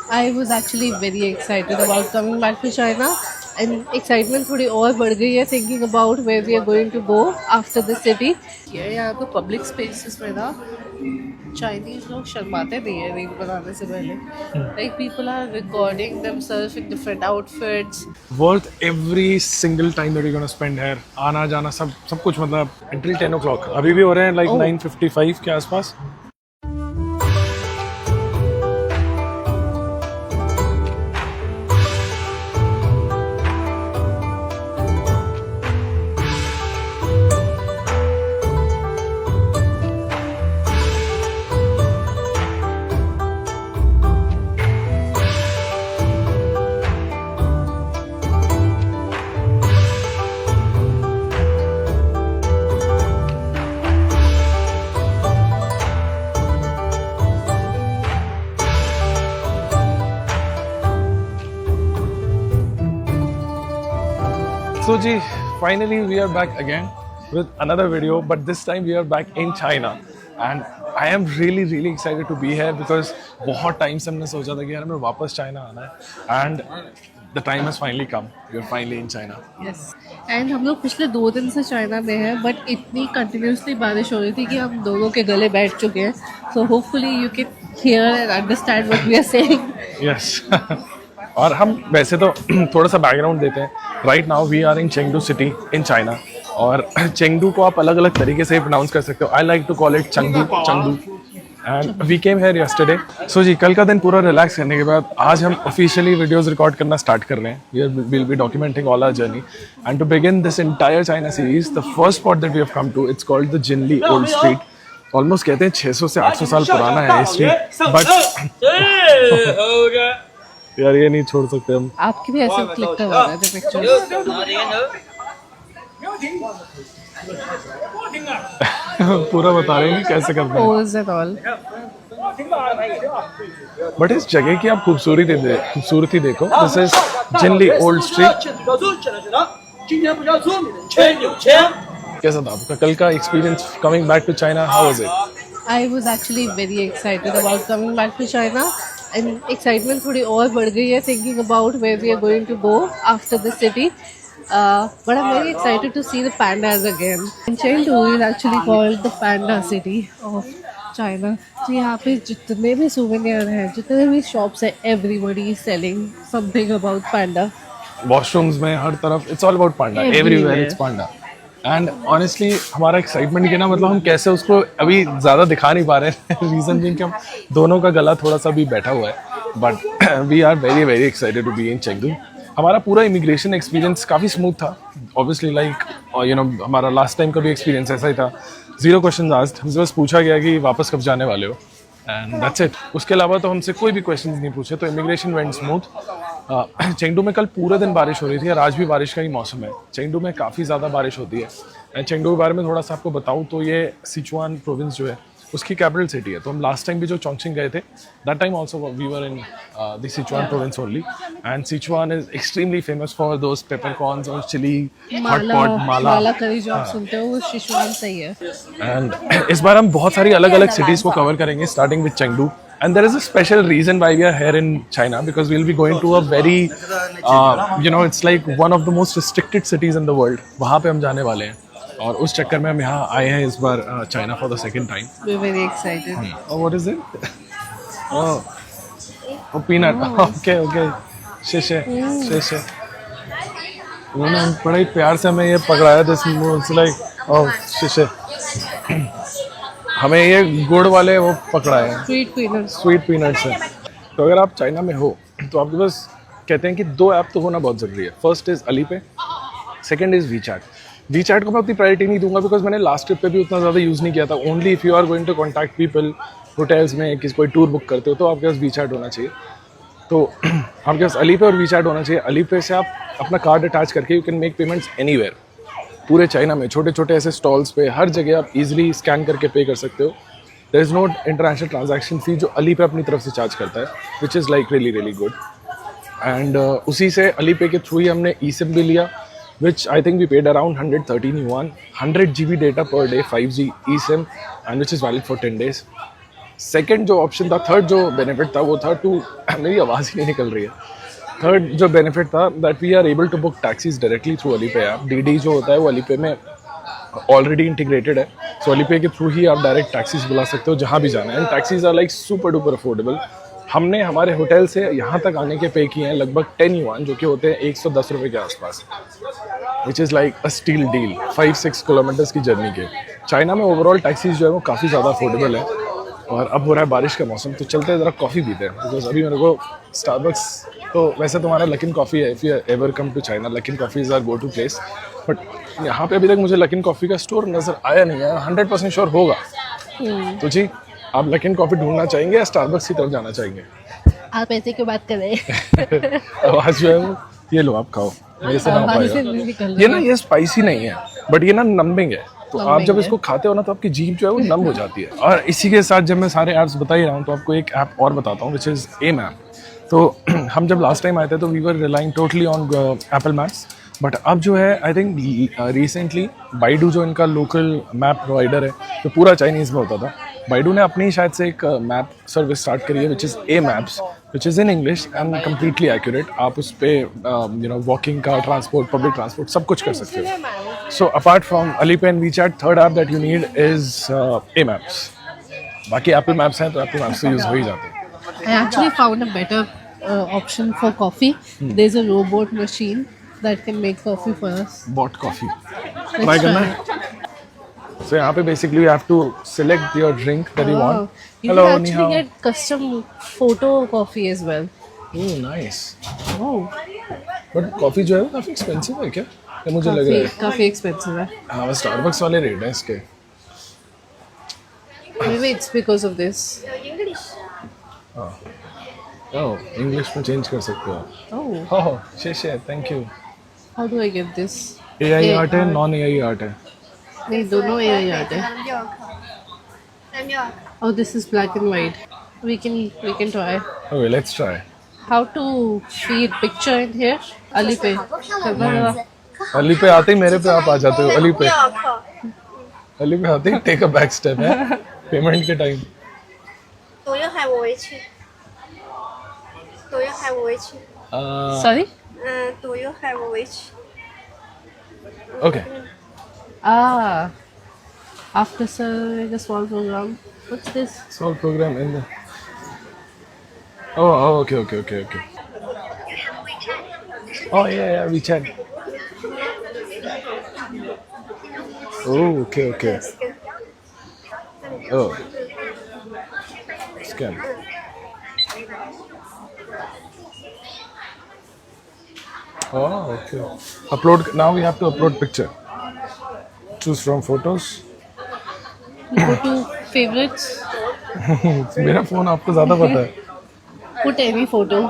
I was actually very excited about coming back to China, and excitement थोड़ी और बढ़ गई है thinking about where we are going to go after the city. यहाँ तो public spaces में ना Chinese लोग शर्माते नहीं है रील बनाने से पहले. Like people are recording themselves in different outfits. Worth every single time that you're gonna spend here. आना जाना सब कुछ मतलब until 10 o'clock. अभी भी हो रहे हैं like 9:55 के आसपास. So ji, finally we are back again with another video, but this time we are back in China and I am really excited to be here because बहुत time से हमने सोचा था कि यार हमें वापस चाइना आना है and the time has finally come. We are finally in China. Yes. And हम लोग पिछले 2 दिन से चाइना में हैं, बट इतनी कंटिन्यूसली बारिश हो रही थी कि हम दोनों के गले बैठ चुके हैं. So hopefully you can hear and understand what we are saying. Yes. और हम वैसे तो थोड़ा सा बैकग्राउंड देते हैं. Right now we are in Chengdu city in China और चेंगडू को आप अलग अलग तरीके से प्रोनाउंस कर सकते हो. I like to call it Chengdu and we came here yesterday. So ji, कल का दिन पूरा रिलैक्स करने के बाद आज हम ऑफिशियली वीडियोस रिकॉर्ड करना स्टार्ट कर रहे हैं. We will be documenting all our journey and to begin this entire China series the first spot that we have come to, it's called the Jinli old street. Almost कहते हैं 600 से 800 साल पुराना है ये स्ट्रीट, बट यार ये नहीं छोड़ सकते हम. आपकी भी ऐसे क्लिक करवा रहे थे पिक्चर्स. पूरा बता रहे हैं कि कैसे करते हैं. Pose and all. बट इस जगह की आप खूबसूरती देखो. This is Jinli old street. कैसा था आपका कल का experience coming back to China? How was it? I was actually very excited about coming back to China, and excitement थोड़ी और बढ़ गई है thinking about where we are going to go after the city. But I'm very excited to see the pandas again. And Chengdu is actually called the panda city of China. So यहाँ पे जितने भी souvenir हैं, जितने भी shops हैं, everybody is selling something about panda. Washrooms में हर तरफ it's all about Panda. Everywhere it's Panda. And honestly हमारा एक्साइटमेंट के ना मतलब हम कैसे उसको अभी ज़्यादा दिखा नहीं पा रहे हैं. रीज़न बीइंग कि हम दोनों का गला थोड़ा सा भी बैठा हुआ है. But we are very excited to be in Chengdu. हमारा पूरा इमिग्रेशन एक्सपीरियंस काफ़ी स्मूथ था. ऑब्वियसली लाइक यू नो हमारा लास्ट टाइम का भी एक्सपीरियंस ऐसा ही था. 0 क्वेश्चन आस्क्ड. हमसे बस पूछा गया कि वापस कब जाने वाले हो एंड दैट्स इट. उसके अलावा तो हमसे कोई भी क्वेश्चन नहीं पूछे. तो इमिग्रेशन वेंट स्मूथ. चेंगडू में कल पूरे दिन बारिश हो रही थी और आज भी बारिश का ही मौसम है. चेंगडू में काफ़ी ज़्यादा बारिश होती है. एंड चेंगडू के बारे में थोड़ा सा आपको बताऊँ तो ये सिचुआन प्रोविंस जो है उसकी कैपिटल सिटी है. तो हम लास्ट टाइम भी जो चोंगचिंग गए थे that time also we were in the Sichuan province only. And Sichuan is extremely famous for those peppercorns और chilli hot pot mala curry जो आप सुनते हो वो सिचुआन से ही है. एंड इस बार हम बहुत सारी अलग अलग सिटीज़ को कवर करेंगे starting with Chengdu. And there is a special reason why we are here in China because we'll be going to a very, it's like one of the most restricted cities in the world. वहाँ पे हम जाने वाले हैं और उस चक्कर में हम यहाँ आए हैं इस बार China for the second time. We're very excited. Oh, what is it? Oh, peanut. Okay. शीशे. उन्होंने बड़े प्यार से हमें ये पकड़ाया. This it's like oh शीशे. हमें ये गुड़ वाले वो पकड़ा है. स्वीट पीनट्स है. तो अगर आप चाइना में हो तो आपके पास कहते हैं कि 2 ऐप तो होना बहुत ज़रूरी है. First is Alipay, second is WeChat. WeChat को मैं उतनी प्रायोरिटी नहीं दूंगा बिकॉज मैंने लास्ट ट्रिप पे भी उतना ज़्यादा यूज़ नहीं किया था. Only if you are going to contact people hotels में किसी कोई टूर बुक करते हो तो आपके पास वीचैट होना चाहिए. तो आपके पास अलीपे और वीचैट होना चाहिए. अलीपे से आप अपना कार्ड अटैच करके you can make payments anywhere. पूरे चाइना में छोटे छोटे ऐसे स्टॉल्स पे हर जगह आप इजीली स्कैन करके पे कर सकते हो. There is no international transaction fee जो अलीपे अपनी तरफ से चार्ज करता है which is like really good. And उसी से अलीपे के थ्रू ही हमने ई सिम भी लिया which I think we paid around 113 yuan, 100 GB data per day, 5G eSIM, and which is valid for 10 days. Second जो ऑप्शन था, थर्ड जो benefit था वो था टू मेरी आवाज़ ही नहीं निकल रही है। थर्ड जो बेनिफिट था that we are able to book taxis directly through Alipay app. DiDi जो होता है वो अलीपे में ऑलरेडी इंटीग्रेटेड है, सो अलीपे के थ्रू ही आप डायरेक्ट टैक्सीज बुला सकते हो जहाँ भी जाना है। And taxis are like super duper affordable. हमने हमारे होटल से यहाँ तक आने के पे किए हैं लगभग 10 युआन, जो कि होते हैं 110 रुपये के आसपास, विच is like a steal deal 5-6 kilometres की जर्नी के। चाइना में ओवरऑल टैक्सीज जो है वो काफ़ी ज़्यादा अफोर्डेबल है। और अब हो रहा है बारिश का मौसम, तो चलते हैं ज़रा कॉफ़ी पीते हैं, बिकॉज अभी मेरे को स्टारबक्स, तो वैसे तुम्हारा लकिन कॉफ़ी है, if you ever come to China Luckin coffee is our go to place, but यहाँ पे अभी तक मुझे लकिन कॉफ़ी का स्टोर नज़र आया नहीं है। 100% श्योर होगा। तो जी, आप लकिन कॉफ़ी ढूंढना चाहेंगे या स्टारबक्स की तरफ जाना चाहेंगे? आप ऐसे क्यों बात कर रहे हैं? आवाज़ जो है वो, ये लो आप खाओ, मेरे से ना हो आवाज़ से पाएगा। नहीं निकल ये रहा। ना, ये स्पाइसी नहीं है, बट ये ना नम्बिंग है, तो आप जब इसको खाते हो ना तो आपकी जीभ जो है वो नम हो जाती है। और इसी के साथ जब मैं सारे ऐप्स बता ही रहा हूँ तो आपको एक ऐप और बताता हूँ, विच इज़ ए मैप। तो हम जब लास्ट टाइम आए थे तो we were relying totally on Apple Maps, but अब जो है आई थिंक रिसेंटली बाइडू जो इनका लोकल मैप प्रोवाइडर है, जो पूरा चाइनीज़ में होता था, बाइडू ने अपनी शायद से एक मैप सर्विस स्टार्ट करी है, which is a maps, which is in English and completely accurate. आप उस पर यू नो वॉकिंग का, ट्रांसपोर्ट, पब्लिक ट्रांसपोर्ट सब कुछ कर सकते हो। So apart from Alipay and WeChat, third app that you need is a maps. बाकी एप्पल मैप्स हैं तो एप्पल मैप्स से यूज़ हो ही जाते हैं। I actually found a better option for coffee. There's a robot machine that can make coffee for us. Bot coffee Let's try करना try है। So यहाँ पे basically you have to select your drink that you Wow. Want. You hello, can नी actually हाउ। get custom photo coffee as well. Oh nice. Oh, but coffee जो है वो काफ़ी एक्सपेंसिव है क्या? या मुझे लग रहा है काफी expensive है. हाँ, स्टारबक्स वाले रेट हैं इसके। Maybe it's because of this. Oh, English में चेंज कर सकते हो। Oh, ओह, शेषे, thank you. how do I get this? AI art है, नॉन एआई आर्ट है। नहीं, दोनों AI आर्ट है. Oh, this is black and white. We can try. Okay, let's try. How to feed picture in here? Alipay. करना जरा. अली पे आते ही मेरे पे आप आ जाते हो। अली पे आते ही टेक अ बैक स्टेप है पेमेंट के time. 左右还我围裙，左右还我围裙， Sorry? 左右还我围裙。 okay, Ah, after serving a small program. What's this? Solve program in the oh, okay okay okay okay. Oh या WeChat. Oh, okay okay. Oh, scan. Oh, okay. Upload. Now we have to upload picture. Choose from photos. Go to favorites. मेरा phone आपको ज़्यादा पता है। Put any photo.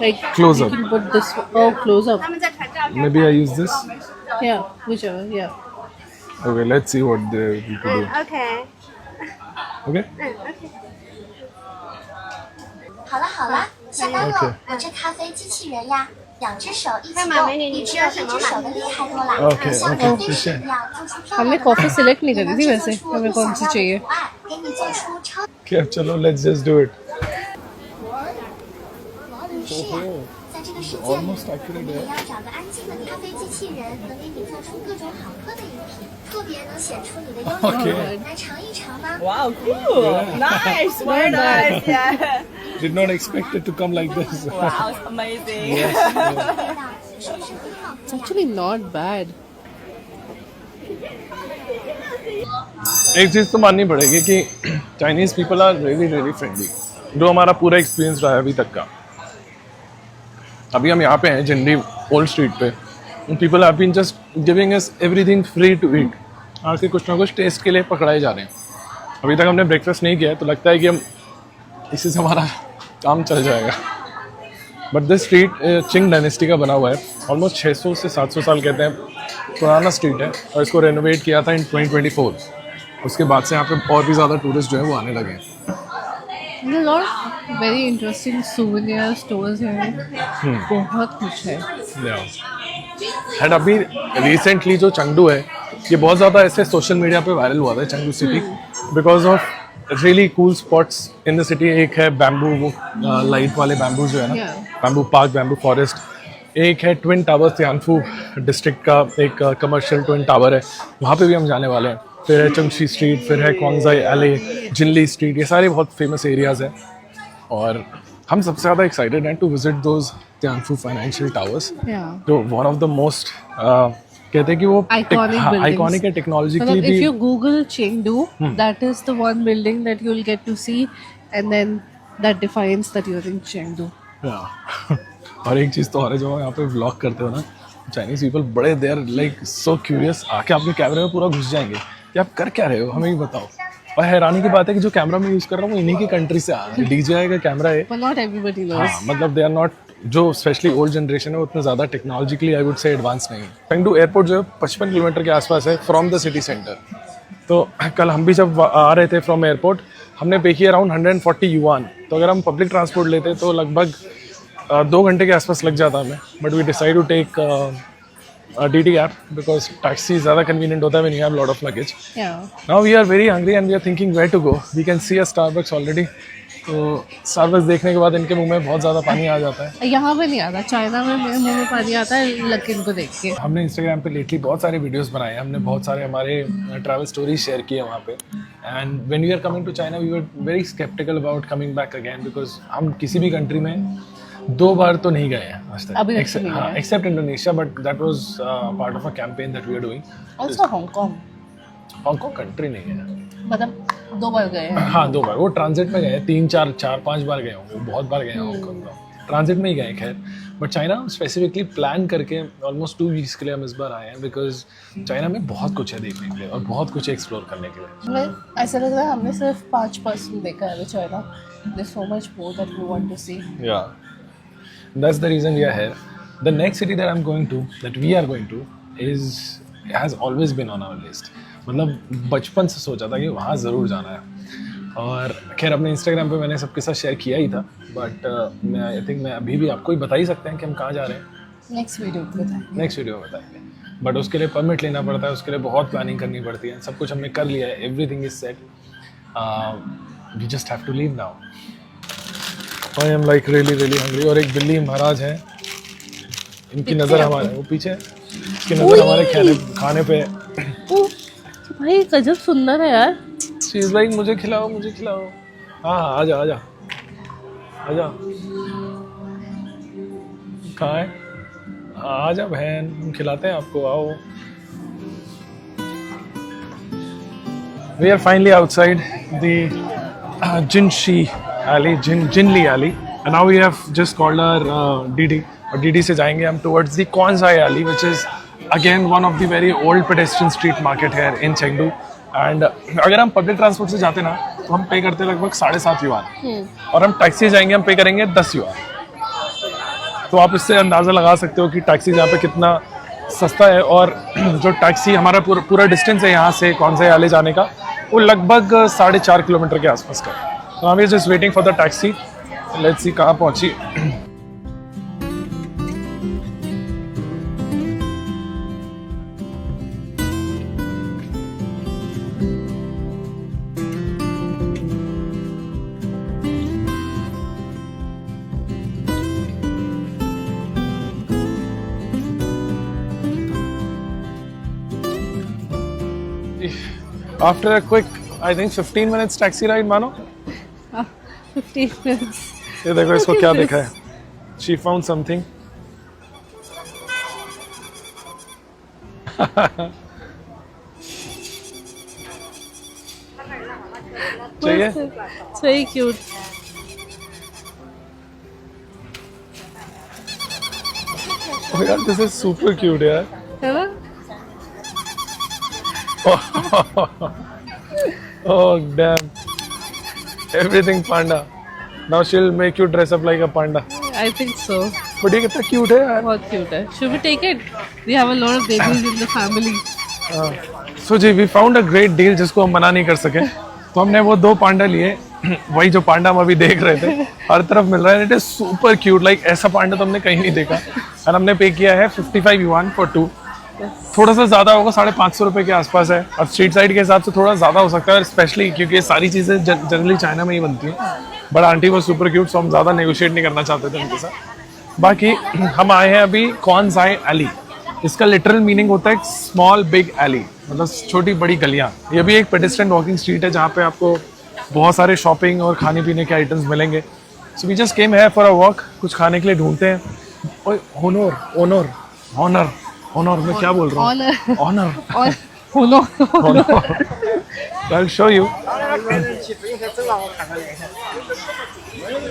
Like Close you up. can put this. Oh, close up. 他们在传照片。 Maybe I use this. Yeah, whichever. Yeah. Okay, let's see what they need to do. OK， Okay. OK。好了好了，下班 OK 了，我这咖啡机器人呀，两只手一起干嘛美女动，你比只有需要什么一只手的厉害多了。 OK，像 OK，咖啡谢谢师一样做出漂 हमने 亮的 coffee 图 select नहीं 也 करी 能 थी 制 वैसे 作出 हमें 你 कौन 想 सी 要的 चाहिए 图案，给你做出超 Okay, अब चलो, let's just do it. 是呀，在这个世界里， Almost accurate 你 है। 要找个安静的咖啡机器人，能给你做出各种好喝的饮品，特别能显出你的优 OK 点。来尝一尝吧。 Wow, cool. Nice, very nice. Yeah. Did not expect it to come like this. Wow, it's amazing. 味道是不是很好喝 It's 呀？ actually not bad. एक चीज़ तो माननी पड़ेगी कि Chinese people are really really friendly, जो हमारा पूरा experience रहा है अभी तक का। अभी हम यहाँ पे हैं जिंडी ओल्ड स्ट्रीट पे, people have been just giving us everything free to eat. आके कुछ ना कुछ टेस्ट के लिए पकड़ाए जा रहे हैं। अभी तक हमने ब्रेकफास्ट नहीं किया है, तो लगता है कि हम इसी से हमारा काम चल जाएगा। But this street Ching dynasty का बना हुआ है, ऑलमोस्ट 600 से 700 साल कहते हैं पुराना स्ट्रीट है, और इसको रेनोवेट किया था इन 2024। उसके बाद से यहाँ पे और भी ज़्यादा टूरिस्ट जो है वो आने लगे हैं। There's a lot of very interesting souvenir stores हैं. बहुत कुछ है. एंड अभी रिसेंटली जो चंगडू है, ये बहुत ज़्यादा ऐसे सोशल मीडिया पे वायरल हुआ था, Chengdu city, because of really cool spots in the city. एक है बैम्बू, वो लाइट वाले बैम्बू जो है ना, Yeah. Bamboo park, bamboo forest. एक है ट्विन टावर, तियानफू डिस्ट्रिक्ट का एक कमर्शियल ट्विन टावर है, वहाँ पे भी हम जाने वाले हैं. फिर है चंगशी स्ट्रीट, फिर है क्वांगजाई एले, जिनली स्ट्रीट, ये सारे बहुत फेमस एरियाज हैं. और हम सबसे ज़्यादा एक्साइटेड हैं to visit those Tianfu financial towers, Yeah. जो वन ऑफ द मोस्ट कहते हैं कि वो Iconic buildings. आइकॉनिक है टेक्नोलॉजिकली If भी. you Google Chengdu, that is the one building that you'll get to see, and then that defines that you're in Chengdu. Yeah. और एक चीज़ तो और है, जो यहाँ पे व्लॉग करते हो ना, चाइनीज पीपल बड़े they are like so curious, आके आपके कैमरे में पूरा घुस जाएंगे कि आप कर क्या रहे हो, हमें भी बताओ. और हैरानी की बात है कि जो कैमरा मैं यूज़ कर रहा हूँ वो इन्हीं की कंट्री से आ रहा है. DJI का कैमरा है. But not everybody knows. हाँ, मतलब दे आर नॉट, जो स्पेशली ओल्ड जनरेशन है वो उतना ज़्यादा technologically I would say advance नहीं है. चेंगडू एयरपोर्ट जो है 55 किलोमीटर के आसपास है फ्रॉम द सिटी सेंटर. तो कल हम भी जब आ रहे थे फ्रॉम एयरपोर्ट, हमने पे किया अराउंड 140 युआन. तो अगर हम पब्लिक ट्रांसपोर्ट लेते तो लगभग 2 घंटे के आसपास लग जाता हमें. But we decide to take DT app because taxi ज़्यादा कन्वीनियंट होता है when you have lot of luggage. Yeah. Now we are very hungry and we are thinking where to go. We can see a Starbucks already. तो Starbucks देखने के बाद इनके मुंह में बहुत ज़्यादा पानी आ जाता है. यहाँ पे नहीं आता, चाइना में मेरे मुंह में पानी आता है लकिन को देख के. हमने इंस्टाग्राम पे लेटली बहुत सारे वीडियोस बनाए हैं, हमने बहुत सारे हमारे ट्रैवल स्टोरीज शेयर किए वहाँ पे. And when we are coming to China we were very sceptical about coming back again, because हम किसी भी कंट्री में 2 बार तो नहीं गए हैं आज अभी तक, तक तो नहीं हाँ, गए. Except Indonesia, but that was part of a campaign that we are doing. Also Hong Kong, Hong Kong country नहीं है. मतलब 2 बार गए हैं. हाँ 2 बार, वो ट्रांजिट में गए, 3-4-5 बार गए होंगे, बहुत बार गए हैं हांगकांग का, ट्रांजिट में ही गए. खैर, बट चाइना स्पेसिफिकली प्लान करके ऑलमोस्ट 2 वीक्स के लिए हम इस बार आए हैं, बिकॉज चाइना में बहुत कुछ है देखने के लिए और बहुत कुछ एक्सप्लोर करने के लिए. हमें ऐसा लग रहा है हमने सिर्फ 5% देखा है China. There's so much more that we want to see. Yeah, that's the reason we are here. The next city that I'm going to, that we are going to, has always been on our list. मतलब बचपन से सोचा था कि वहाँ ज़रूर जाना है. और खैर अपने इंस्टाग्राम पे मैंने सबके साथ शेयर किया ही था, बट मैं आई थिंक मैं अभी भी आपको ही बता ही सकते हैं कि हम कहाँ जा रहे हैं. नेक्स्ट वीडियो में बताएंगे. नेक्स्ट वीडियो में बताएंगे. बट उसके लिए परमिट लेना पड़ता है, उसके लिए बहुत प्लानिंग करनी पड़ती है. सब कुछ हमने कर लिया है, everything is set. We just have to leave now. I am like really really hungry. और एक बिल्ली महाराज हैं, इनकी नज़र हमारे वो पीछे, इसकी नज़र हमारे खाने पे. ओह भाई गजब सुंदर है यार. चीज़ लाइक मुझे खिलाओ, मुझे खिलाओ. हाँ आजा आजा आजा. कहाँ है? आजा बहन, हम खिलाते हैं आपको, आओ. We are finally outside the Jinshi alley, Jinli alley, and now we have just called our DD. और DD से जाएंगे हम towards the Quanzai alley, which is again one of the very old pedestrian street market here in Chengdu. And अगर हम public transport से जाते ना तो हम पे करते लगभग 7.5 युआन, और हम टैक्सी से जाएंगे हम पे करेंगे 10 युआन. तो आप इससे अंदाज़ा लगा सकते हो कि टैक्सी यहाँ पे कितना सस्ता है. और जो टैक्सी हमारा पूरा डिस्टेंस है यहाँ से कौनसाई आले जाने का, वो लगभग 4.5 किलोमीटर के आसपास का. तो हम just waiting for the taxi. Let's see कहाँ पहुँची. After a quick, I think 15 minutes taxi ride, मानो. 15 minutes. ये देखो इसको क्या देखा है. She found something. चाहिए? It's very cute. Oh यार, this is super cute यार. है ना? Oh damn. Everything panda. Now she'll make you dress up like a panda. I think so. But ये कितना cute है यार. बहुत cute है. Should we take it? We have a lot of babies in the family. So ji, we found a great deal जिसको हम मना नहीं कर सके. तो हमने वो 2 पांडा लिए. वही जो पांडा हम अभी देख रहे थे, हर तरफ मिल रहा है. It is super cute. Like ऐसा पांडा तो हमने कहीं नहीं देखा. और हमने पे किया है 55 युआन फॉर 2. थोड़ा सा ज़्यादा होगा, 550 रुपये के आसपास है। अब स्ट्रीट साइड के हिसाब से थोड़ा ज़्यादा हो सकता है, स्पेशली क्योंकि ये सारी चीज़ें जनरली चाइना में ही बनती हैं। बट आंटी वो सुपर क्यूट, सो हम ज़्यादा नेगोशिएट नहीं करना चाहते थे उनके साथ। बाकी हम आए हैं अभी कॉन्साई एली। इसका लिटरल मीनिंग होता है स्मॉल बिग एली, मतलब छोटी बड़ी गलियाँ। ये भी एक पेडेस्ट्रियन वॉकिंग स्ट्रीट है जहाँ पे आपको बहुत सारे शॉपिंग और खाने पीने के आइटम्स मिलेंगे। सो वी जस्ट केम है फॉर अ वॉक, कुछ खाने के लिए ढूंढते हैं। ओए ऑनर ऑनर ऑनर ऑनर मैं क्या बोल रहा हूँ? Honor Honor I'll show you.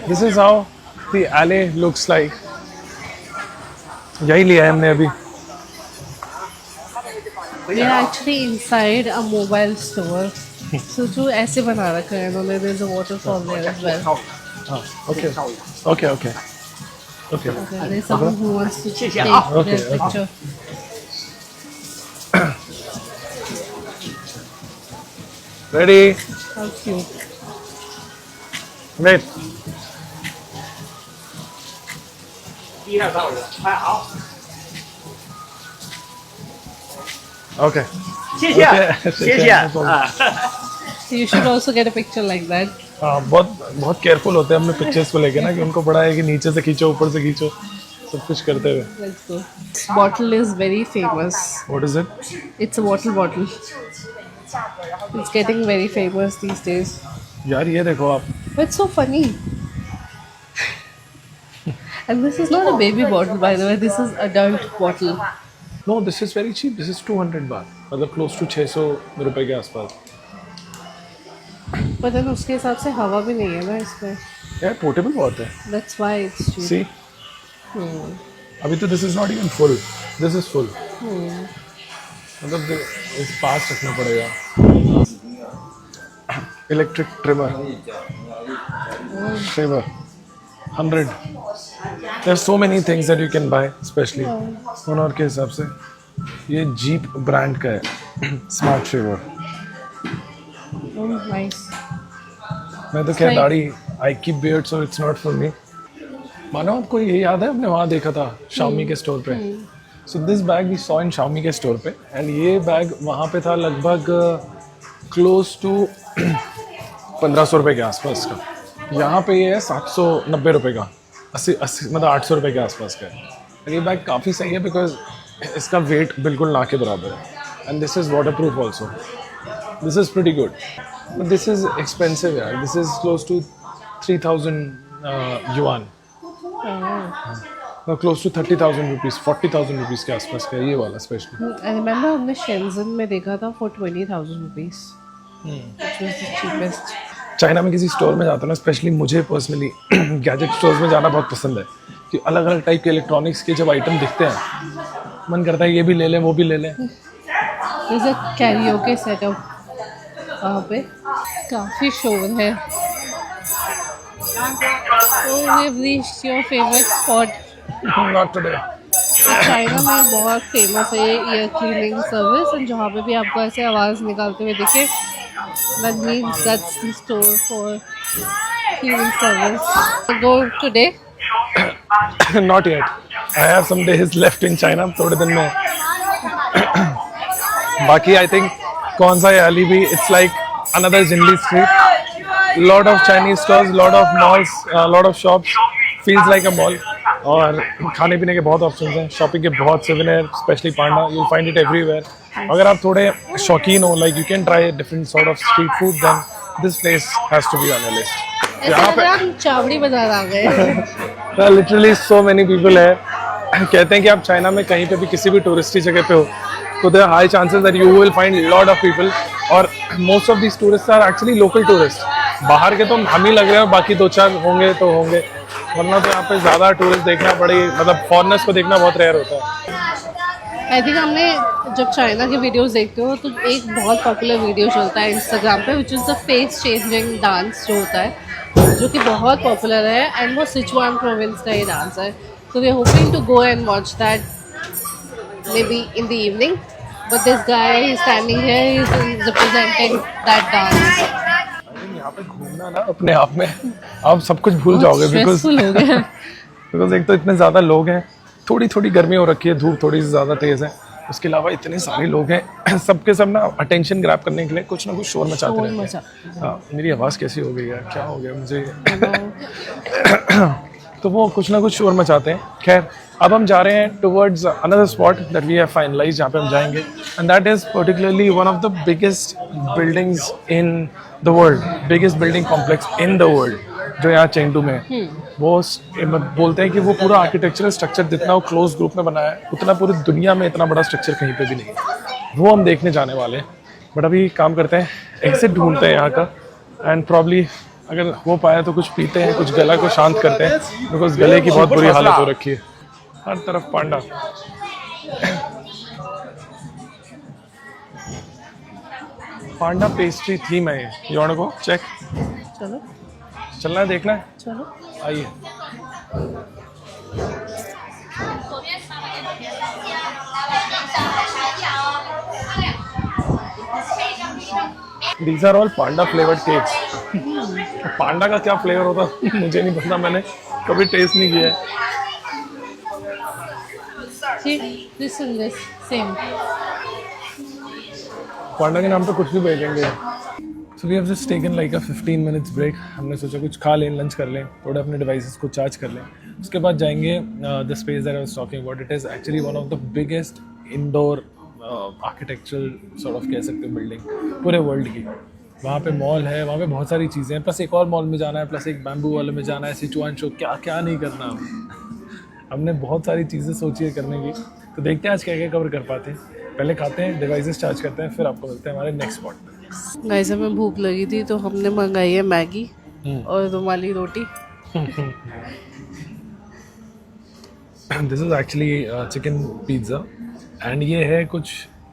This is how the alley looks like. यही लिया है हमने अभी। We are actually inside a mobile store. So जो ऐसे बना रखा है इन्होंने, there's a waterfall there as well. Okay. Okay. Okay. Okay. Okay, there's someone who wants to take Okay, their picture. Ready? How cute. Wait. 第二道人，拍好， Okay. 谢谢 Okay， 谢谢啊。 So you should also get a picture like that. हाँ, बहुत careful होते हैं अपने pictures को लेके ना, कि उनको बड़ा है कि नीचे से खींचो ऊपर से खींचो, सब कुछ करते हुए। Let's go. This bottle is very famous. What is it? It's a water bottle. It's getting very famous these days. यार ये देखो आप, But it's so funny. And this is not a baby bottle, by the way. This is adult bottle. no, this is very cheap. This is 200 baht, मतलब close to 600 रुपए के आसपास। But then उसके हिसाब से हवा भी नहीं है ना इसमें. यार पोर्टेबल बहुत है। That's why it's cheap. See? अभी तो this is not even full. This is full. मतलब इस पास रखना पड़ेगा। Electric trimmer 100. There are so many things that you can buy, especially Honor के हिसाब से। ये जीप ब्रांड का है स्मार्ट शेवर। Oh, nice. मैं तो क्या दाढ़ी, I keep beard so it's not for me. मानो आपको ये याद है, हमने वहाँ देखा था Xiaomi के स्टोर पे। So this bag we saw in Xiaomi के स्टोर पे, एंड ये बैग वहाँ पे था लगभग क्लोज टू 1500 रुपये के आसपास का। यहाँ पे ये है 790 रुपये का, 80 मतलब 800 रुपये के आसपास का है। और ये बैग काफ़ी सही है बिकॉज इसका वेट बिल्कुल ना के बराबर है, and this is water proof also. This is pretty good, but this is expensive यार। This is close to 3000 yuan, close to 30,000 rupees, 40,000 rupees के आसपास का है ये वाला स्पेशली। I remember हमने शेंजन में देखा था for 20,000 rupees. Which was the cheapest. China में किसी स्टोर में जाता हूँ ना, स्पेशली मुझे पर्सनली गैजेट स्टोर्स में जाना बहुत पसंद है, कि अलग अलग टाइप के इलेक्ट्रॉनिक्स के जब आइटम दिखते हैं, मन करता है ये भी ले लें वो भी ले लें। There's a karaoke setup वहाँ पे, काफ़ी शोर है। Oh, we've reached your favorite spot. Not today. China में बहुत फेमस है ईयर क्लीनिंग सर्विस, एंड जहाँ पे भी आपको ऐसे आवाज़ निकालते हुए दिखे, that means that's the store for cleaning service. Go today? Not yet. I have some days left in China, थोड़े दिन में। बाकी I think Konsai Alley भी it's like another Jinli street. Lot of Chinese stores, lot of malls, lot of shops. Feels like a mall. और खाने पीने के बहुत ऑप्शंस हैं, शॉपिंग के बहुत souvenir, specially panda, you find it everywhere. अगर आप थोड़े शौकीन हो, like you can try different sort of street food, then this place has to be on your list. यहाँ पे हम चावड़ी बाजार आ गए। लिटरली सो मेनी पीपल है, कहते हैं कि आप चाइना में कहीं पे भी किसी भी टूरिस्टी जगह पे हो तो there high chances that you will find lot of people, और most of these tourist are actually local tourist. बाहर के तो हम ही लग रहे हैं, बाकी 2-4 होंगे तो होंगे, वरना तो यहाँ पे ज़्यादा टूरिस्ट देखना पड़े, मतलब फॉरेनर्स को देखना बहुत रेयर होता है। आई थिंक हमने जब चाइना के वीडियोस देखते हो तो एक बहुत पॉपुलर वीडियो चलता है इंस्टाग्राम पे, which is the face changing dance जो होता है, जो कि बहुत पॉपुलर है, एंड वो सिचुआन प्रोविंस का ये डांस है। So we're hoping to go and watch that maybe in the evening. But this guy is standing here, he's representing that dance. यहाँ पे घूमना ना अपने आप में आप सब कुछ भूल जाओगे, Stressful हो गया। बिकॉज एक तो इतने ज़्यादा लोग हैं, थोड़ी थोड़ी गर्मी हो रखी है, धूप थोड़ी सी ज़्यादा तेज़ है, उसके अलावा इतने सारे लोग हैं, सबके सब ना अटेंशन ग्रैब करने के लिए कुछ ना कुछ शोर मचाते रहते हैं। हाँ, मेरी आवाज़ कैसी हो गई है, क्या हो गया मुझे? तो वो कुछ ना कुछ शोर मचाते हैं। खैर, अब हम जा रहे हैं towards another spot that we have finalise, जहाँ पे हम जाएंगे, and that is particularly one of the biggest buildings in the world, biggest building complex in the world, जो यहाँ चेंगडू में है। वो बोलते हैं कि वो पूरा आर्किटेक्चरल स्ट्रक्चर जितना वो क्लोज ग्रुप में बनाया है, उतना पूरी दुनिया में इतना बड़ा स्ट्रक्चर कहीं पे भी नहीं है। वो हम देखने जाने वाले हैं। बट अभी काम करते हैं, एग्जिट ढूंढते हैं यहाँ का, एंड प्रॉब्ली अगर हो पाया तो कुछ पीते हैं, कुछ गला को शांत करते हैं, बिकॉज गले की बहुत बुरी हालत हो रखी है। हर तरफ पांडा। पांडा पेस्ट्री थीम है ये। You want to go check? चलो चलना है, देखना है, चलो। आइए। These are all panda flavored cakes. पांडा का क्या फ्लेवर होता मुझे नहीं पता, मैंने कभी टेस्ट नहीं किया है। See, this and this same. पांडा के नाम पे कुछ भी भेजेंगे। So we have just taken like a 15 minutes break. हमने सोचा कुछ खा लें, लंच कर लें, थोड़े अपने डिवाइसेस को चार्ज कर लें, उसके बाद जाएंगे the space that I was talking about. It is actually one of the biggest indoor architectural sort of कह सकते हैं बिल्डिंग पूरे वर्ल्ड की। वहाँ पे मॉल है, वहाँ पे बहुत सारी चीज़ें हैं, प्लस एक और मॉल में जाना है, प्लस एक बैम्बू वाले में जाना है, सिचुआन शो, क्या क्या नहीं करना। हमने बहुत सारी चीज़ें सोची है करने की, तो देखते हैं आज क्या क्या कवर कर पाते हैं। पहले खाते हैं, डिवाइसेस चार्ज करते हैं, फिर आपको मिलते हैं हमारे नेक्स्ट स्पॉट पे। गाइस, हमें भूख लगी थी तो हमने मंगाई है मैगी और rumali roti. This is actually chicken pizza, and ये है कुछ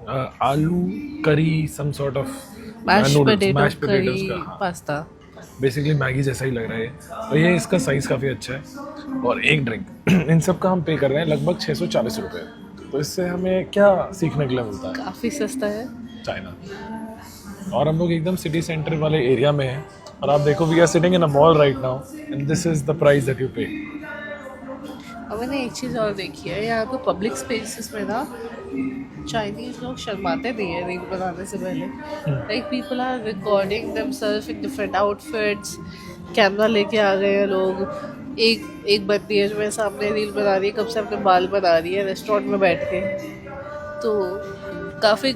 आलू curry, some sort of mash mash potato potatoes curry का। पास्ता। बेसिकली मैगी जैसा ही लग रहा है और ये इसका साइज़ काफ़ी अच्छा है। और एक ड्रिंक इन सब का हम पे कर रहे हैं लगभग 640 रुपये। तो इससे हमें क्या सीखने के लिए मिलता है? काफ़ी सस्ता है चाइना। और हम लोग एकदम सिटी सेंटर वाले एरिया में हैं, और आप देखो we are sitting in a mall right now, and this is the price that you pay. अब मैंने एक चीज़ और देखी है, यहाँ पे पब्लिक स्पेसेस में ना चाइनीज लोग शर्माते नहीं है रील बनाने से पहले। Like people are recording themselves in different outfits, camera लेके आ गए हैं लोग। एक बंदी है जो मेरे सामने रील बना रही है, कब से अपने बाल बना रही है रेस्टोरेंट में बैठ के। तो काफ़ी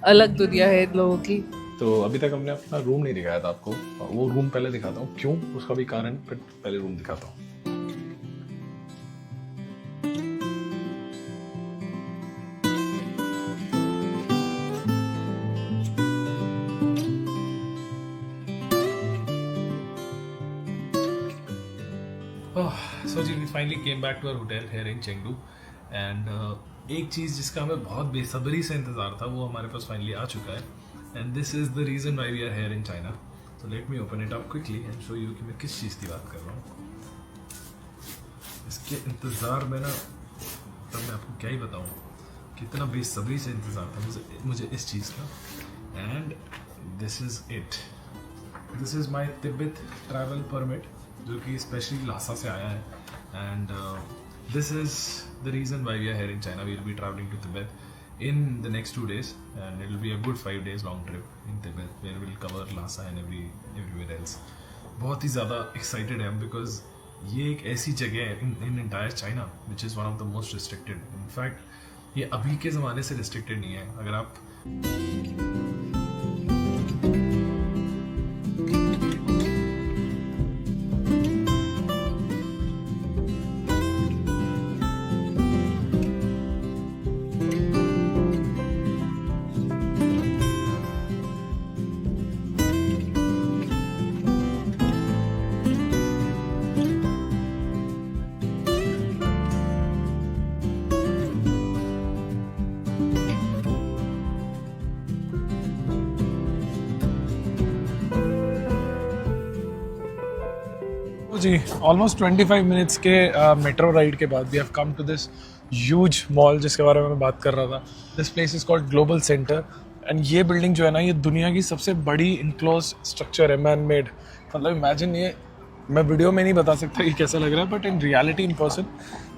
अलग दुनिया है इन लोगों की। तो अभी तक हमने अपना रूम नहीं दिखाया था आपको, वो रूम पहले दिखाता हूँ, क्यों उसका भी कारण, फिर पहले रूम दिखाता हूँ। So ji, we finally came back to our hotel here in Chengdu, and एक चीज़ जिसका हमें बहुत बेसब्री से इंतज़ार था वो हमारे पास फाइनली आ चुका है, and this is the reason why we are here in China. So let me open it up quickly and show you कि मैं किस चीज़ की बात कर रहा हूँ। इसके इंतज़ार में ना, तब मैं आपको क्या ही बताऊँ, कितना बेसब्री से इंतज़ार था मुझे इस चीज़ का। And this is it, this is my Tibet travel permit, जो कि स्पेशली लासा से आया है। And this is the reason why we are here in China. We will be traveling to Tibet in the next 2 days, and it will be a good 5 days long trip in Tibet where we will cover Lhasa and everywhere else. बहुत ही ज़्यादा excited हैं because ये एक ऐसी जगह है in entire China which is one of the most restricted. In fact ये अभी के ज़माने से restricted नहीं है। अगर आप जी ऑलमोस्ट 25 मिनट्स के मेट्रो राइड के बाद we have come to this huge mall जिसके बारे में मैं बात कर रहा था। This place is called Global Center, and ये बिल्डिंग जो है ना, ये दुनिया की सबसे बड़ी इनक्लोज स्ट्रक्चर है, मैन मेड। मतलब इमेजिन ये मैं वीडियो में नहीं बता सकता कि कैसा लग रहा है, but in reality in person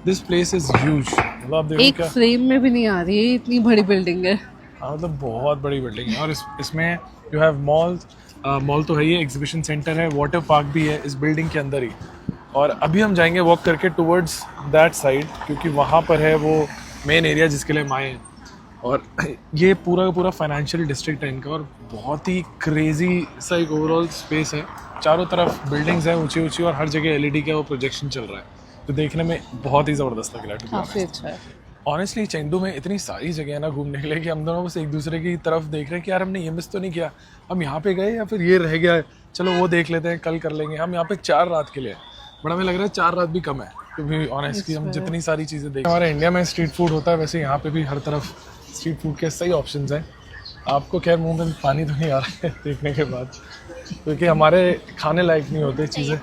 this place is huge. मतलब आप देखो एक क्या, फ्रेम में भी नहीं आ रही है, इतनी बड़ी बिल्डिंग है। हाँ मतलब बहुत बड़ी बिल्डिंग है। और इसमें यू हैव मॉल तो है ही, एग्जीबिशन सेंटर है, वाटर पार्क भी है इस बिल्डिंग के अंदर ही। और अभी हम जाएंगे वॉक करके टुवर्ड्स दैट साइड, क्योंकि वहाँ पर है वो मेन एरिया जिसके लिए हम आए हैं। और ये पूरा का पूरा फाइनेंशियल डिस्ट्रिक्ट है इनका, और बहुत ही क्रेजी सा एक ओवरऑल स्पेस है। चारों तरफ बिल्डिंग्स हैं ऊंची ऊंची, और हर जगह एलईडी का वो प्रोजेक्शन चल रहा है, तो देखने में बहुत ही ज़बरदस्त लग रहा है। काफी अच्छा है। ऑनेस्टली चेंडू में इतनी सारी जगह है ना घूमने के लिए कि हम दोनों बस एक दूसरे की तरफ देख रहे हैं कि यार हमने ये मिस तो नहीं किया, हम यहाँ पे गए या फिर ये रह गया है, चलो वो देख लेते हैं, कल कर लेंगे। हम यहाँ पे 4 रात के लिए, बड़ा हमें लग रहा है 4 रात भी कम है, क्योंकि ऑनेस्टली हम जितनी सारी चीज़ें देख, हमारे इंडिया में स्ट्रीट फूड होता है वैसे यहाँ पे भी हर तरफ स्ट्रीट फूड के सही ऑप्शंस हैं। आपको खैर मुंह में पानी तो नहीं आ रहा है देखने के बाद, क्योंकि हमारे खाने लायक नहीं होते चीज़ें,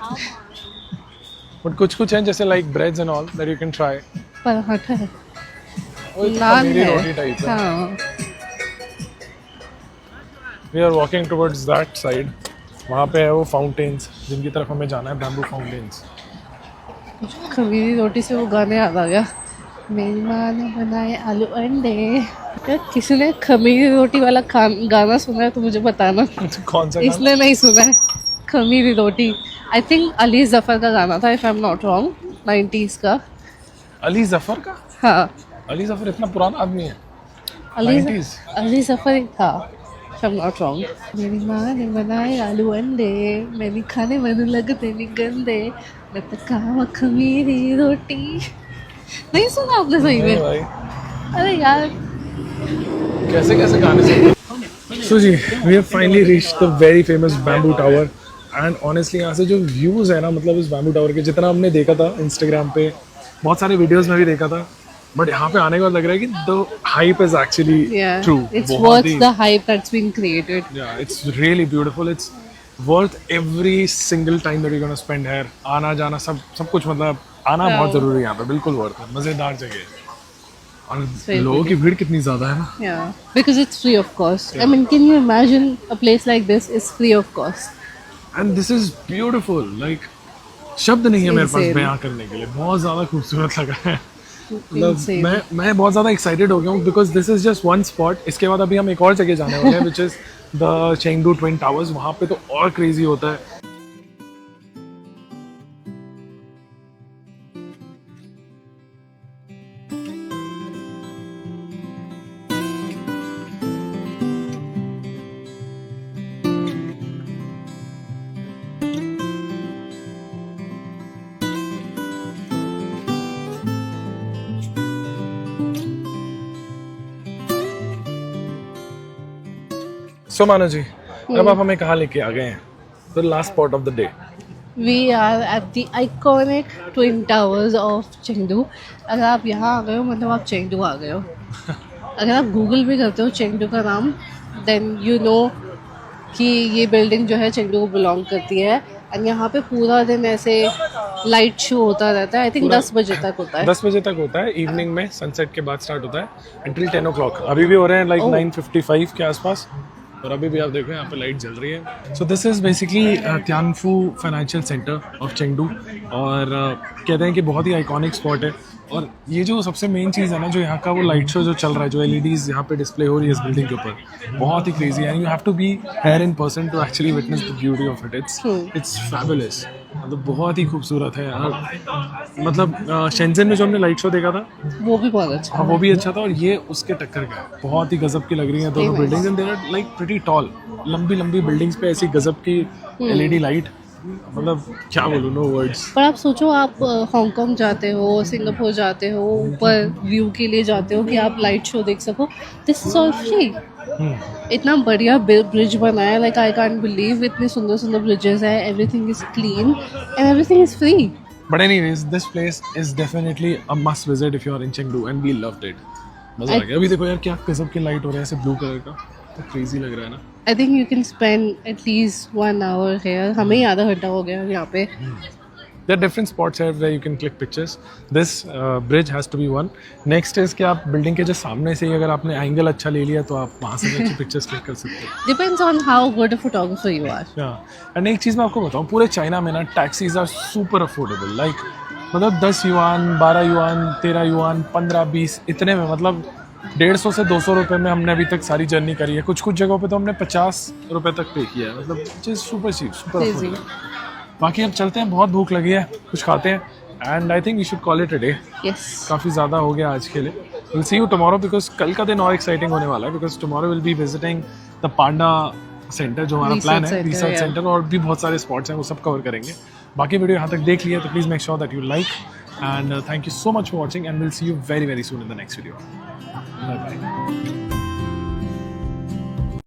बट कुछ कुछ हैं जैसे like breads and all that you can try. Paratha है, वो नान मेरी है। रोटी टाइप है। हाँ, we are walking towards that side, वहाँ पे है वो फाउंटेन्स जिनकी तरफ हमें जाना है, बैम्बू फाउंटेन्स। खमीरी रोटी से वो गाने याद आ गया, मेरी माँ ने बनाए आलू अंडे। क्या किसी ने खमीरी रोटी वाला गाना सुना है तो मुझे बताना। कौन सा गाना? इसने नहीं सुना है खमीरी रोटी। आई थिंक अली जफर का गाना था, if I am not wrong, 90s का। अली जफर का? हाँ, अली जफर इतना पुराना आदमी है? अली 90s? अली जफर ही था, if I am not wrong. मेरी माँ ने बनाए आलू अंडे, मैंने खाने मैंने लगते नहीं गंदे, मैं तो खावा खमीरी रोटी। नहीं सुना आपने सही नहीं में? भाई, अरे यार, कैसे कैसे गाने से। So ji, we have finally reached the very famous bamboo tower, and honestly यहाँ से जो व्यूज़ है ना, मतलब इस बैम्बू टावर के, जितना हमने देखा था इंस्टाग्राम पे, बहुत सारे वीडियोस में भी देखा था, बट यहाँ पे आने के बाद लग रहा है कि the hype is actually yeah, true. it's worth the hype that's been created. Yeah, it's really beautiful. It's worth every single time that you're gonna spend here. आना जाना सब कुछ, मतलब आना बहुत जरूरी है यहाँ पे, बिल्कुल वर्थ है, मजेदार जगह है। और very लोगों की भीड़ कितनी ज्यादा है ना। Yeah, because it's free of cost. I mean, can you imagine a place like this is free of cost? And this is beautiful, like शब्द नहीं है मेरे पास Insane. बयां करने के लिए, बहुत ज्यादा खूबसूरत लग रहा है। मतलब Insane. मैं बहुत ज़्यादा एक्साइटेड हो गया हूँ, because this is just one spot. इसके बाद अभी हम एक और जगह जाने वाले हैं, which is the Chengdu twin towers. वहाँ पे तो और क्रेजी होता है। सो मानो जी, अब आप हमें कहाँ लेके आ गए हैं? The last spot of the day. We are at the iconic twin towers of Chengdu. अगर आप यहाँ आ गए हो मतलब आप चेंगडू आ गए हो। अगर आप गूगल भी करते हो चेंगडू का नाम, देन यू नो कि ये बिल्डिंग जो है चेंगडू को बिलोंग करती है। और यहाँ पे पूरा दिन ऐसे लाइट शो होता रहता है। आई थिंक 10 बजे तक होता है। 10 बजे तक होता है, इवनिंग में सनसेट के बाद स्टार्ट होता है until 10 o'clock। अभी भी हो रहे हैं लाइक 9:55 के आसपास, और अभी भी आप देखो यहाँ पे लाइट जल रही है। So this is basically Tianfu financial centre of Chengdu, और कहते हैं कि बहुत ही आइकॉनिक स्पॉट है। और ये जो सबसे मेन चीज़ है ना, जो यहाँ का वो लाइट शो जो चल रहा है, जो LEDs यहाँ पे डिस्प्ले हो रही है इस बिल्डिंग के ऊपर, बहुत ही क्रेजी है। You have to be here in person to actually witness the beauty of it. It's fabulous, मतलब बहुत ही खूबसूरत है यार। मतलब शेंजन में जो हमने लाइट शो देखा था वो भी बहुत अच्छा। हाँ, वो भी अच्छा था, और ये उसके टक्कर का है। बहुत ही गजब की लग रही हैं दोनों buildings, and they are like pretty tall. लंबी लंबी बिल्डिंग्स पे ऐसी गजब की LED लाइट, मतलब क्या बोलूं, नो वर्ड्स। पर आप सोचो, आप हांगकांग जाते हो, सिंगापुर जाते हो, ऊपर व्यू के लिए जाते हो कि आप लाइट शो देख सको। This is all free. इतना बढ़िया ब्रिज बनाया, लाइक आई कांट बिलीव, इतने सुंदर सुंदर ब्रिजेस है, everything is clean and everything is free. But anyways, this place is definitely a must visit if you are in Chengdu, and we loved it. मजा आ गया। अभी देखो यार क्या गजब की लाइट हो रहा है, ऐसे ब्लू कलर का, तो क्रेजी लग रहा है ना। I think you can spend at least 1 hour here। हमें ही आधा घंटा हो गया यहाँ पे। There are different spots here where you can click pictures. This bridge has to be one. Next is कि आप बिल्डिंग के जो सामने से ही अगर आपने एंगल अच्छा ले लिया तो आप वहाँ से भी अच्छी पिक्चर्स क्लिक कर सकते हो. Depends on how good a photographer you are. And एक चीज़ मैं आपको बताऊँ, पूरे चाइना में ना taxis are super affordable. Like मतलब 10 युआन, 12 युआन, 13 युआन, 15, 20 इतने में, मतलब 150 से 200 रुपये में हमने अभी तक सारी जर्नी करी है. कुछ कुछ जगहों पे तो हमने 50 रुपये तक पे किया है. मतलब सुपर चीप, सुपर अफोर्डेबल. बाकी अब चलते हैं, बहुत भूख लगी है, कुछ खाते हैं. And I think we should call it a day. Yes. काफ़ी ज़्यादा हो गया आज के लिए. Will see you tomorrow, because कल का दिन और एक्साइटिंग होने वाला है. Because tomorrow will be visiting the panda centre, जो हमारा प्लान है, रिसर्च सेंटर, और भी बहुत सारे स्पॉट्स हैं, वो सब कवर करेंगे. बाकी वीडियो यहाँ तक देख लिया तो please make sure that you like, and thank you so much for watching, and will see you very very soon in the next video. Bye bye.